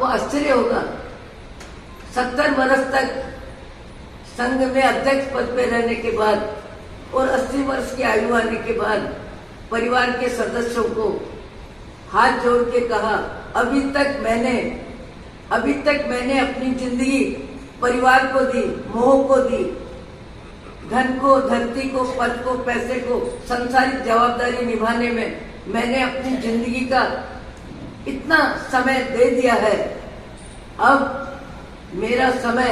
आश्चर्य होगा। 70 वर्ष तक संघ में अध्यक्ष पद पे रहने के बाद और 80 वर्ष की आयु आने के बाद परिवार के सदस्यों को हाथ जोड़ के कहा, अभी तक मैंने अपनी जिंदगी परिवार को दी, मोह को दी, धन को, धरती को, पद को, पैसे को, संसारिक जवाबदारी निभाने में मैंने अपनी जिंदगी का इतना समय दे दिया है। अब मेरा समय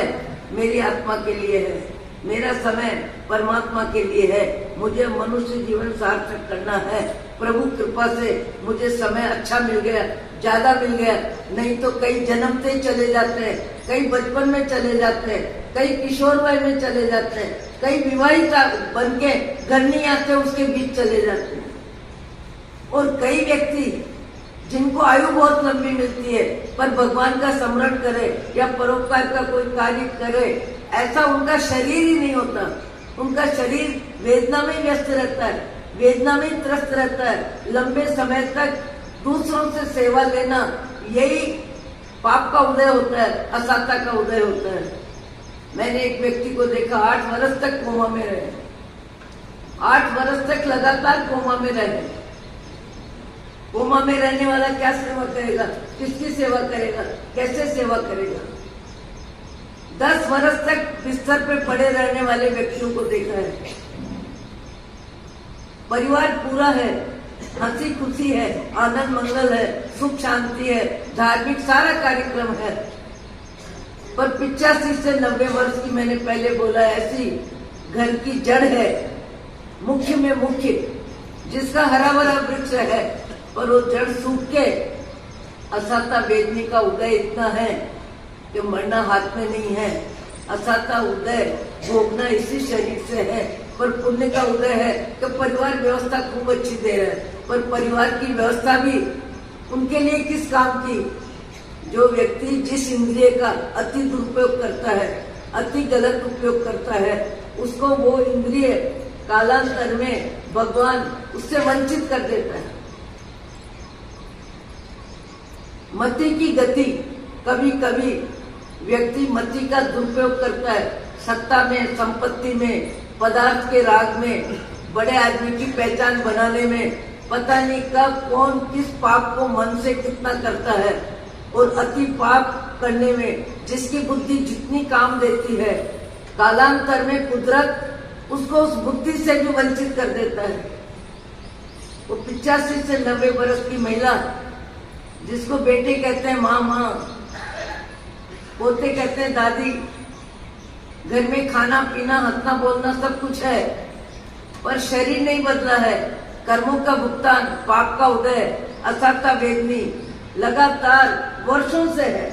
मेरी आत्मा के लिए है, मेरा समय परमात्मा के लिए है। मुझे मनुष्य जीवन सार्थक करना है। प्रभु कृपा से मुझे समय अच्छा मिल गया, ज्यादा मिल गया। नहीं तो कई जन्मते ही चले जाते हैं, कई बचपन में चले जाते हैं, कई किशोर वय में चले जाते हैं, कई विवाहित बन के घर नहीं आते, उसके बीच चले जाते हैं। और कई व्यक्ति जिनको आयु बहुत लंबी मिलती है पर भगवान का स्मरण करे या परोपकार का कोई कार्य करे, ऐसा उनका शरीर ही नहीं होता। उनका शरीर वेदना में व्यस्त रहता है, वेदना में त्रस्त रहता है। लंबे समय तक दूसरों से सेवा लेना, यही पाप का उदय होता है, असाता का उदय होता है। मैंने एक व्यक्ति को देखा 8 वर्ष तक कोमा में रहे, 8 वर्ष तक लगातार कोमा में रहे। कोमा में रहने वाला क्या सेवा करेगा, किसकी सेवा करेगा, कैसे सेवा करेगा। 10 वर्ष तक बिस्तर पे पड़े रहने वाले व्यक्तियों को देखा है। परिवार पूरा है, हंसी खुशी है, आनंद मंगल है, सुख शांति है, धार्मिक सारा कार्यक्रम है। पर 85 से 90 वर्ष की, मैंने पहले बोला, ऐसी घर की जड़ है, मुख्य में मुख्य, जिसका हरा भरा वृक्ष है पर वो जड़ सूख के असाता वेदनी का उदय इतना है कि मरना हाथ में नहीं है। असाता उदय भोगना इसी शरीर से है, पर पुण्य का उदय है कि परिवार व्यवस्था खूब अच्छी दे रहा है। पर परिवार की व्यवस्था भी उनके लिए किस काम की? जो व्यक्ति जिस इंद्रिय का अति दुरुपयोग करता है, अति गलत उपयोग करता है, उसको वो इंद्रिय कालांतर में भगवान उससे वंचित कर देता है। मति की गति, कभी कभी व्यक्ति मति का दुरुपयोग करता है, सत्ता में, संपत्ति में, पदार्थ के राग में, बड़े आदमी की पहचान बनाने में। पता नहीं कब कौन किस पाप को मन से कितना करता है। और अति पाप करने में जिसकी बुद्धि जितनी काम देती है, कालांतर में कुदरत उसको उस बुद्धि से भी वंचित कर देता है। वो 85 से 90 वर्ष की महिला, जिसको बेटे कहते हैं माँ, पोते कहते हैं दादी, घर में खाना पीना, हंसना बोलना सब कुछ है, पर शरीर नहीं बदला है। कर्मों का भुगतान, पाप का उदय, असाता वेदनी लगातार वर्षों से है।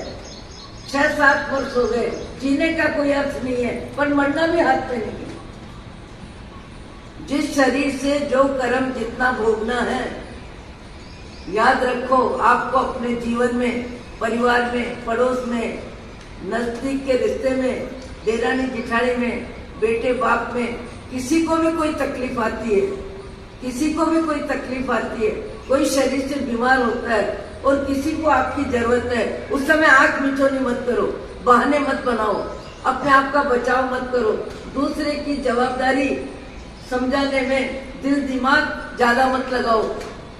6-7 वर्ष हो गए, जीने का कोई अर्थ नहीं है, पर मरना भी हाथ में नहीं है। जिस शरीर से जो कर्म जितना भोगना है, याद रखो, आपको अपने जीवन में, परिवार में, पड़ोस में, नजदीक के रिश्ते में, देरानी जिठानी में, बेटे बाप में, किसी को भी कोई तकलीफ आती है, किसी को भी कोई तकलीफ आती है, कोई शरीर से बीमार होता है और किसी को आपकी जरूरत है, उस समय आंख मिचौनी मत करो, बहाने मत बनाओ, अपने आप का बचाव मत करो। दूसरे की जवाबदारी समझाने में दिल दिमाग ज्यादा मत लगाओ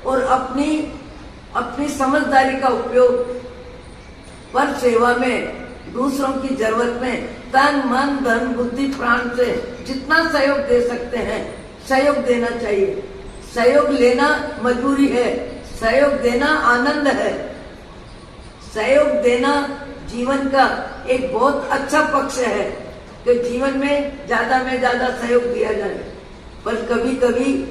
और अपनी समझदारी का उपयोग पर सेवा में, दूसरों की जरूरत में तन मन धन बुद्धि प्राण से जितना सहयोग दे सकते हैं, सहयोग देना चाहिए। सहयोग लेना मजबूरी है, सहयोग देना आनंद है। सहयोग देना जीवन का एक बहुत अच्छा पक्ष है कि जीवन में ज्यादा सहयोग दिया जाए। पर कभी कभी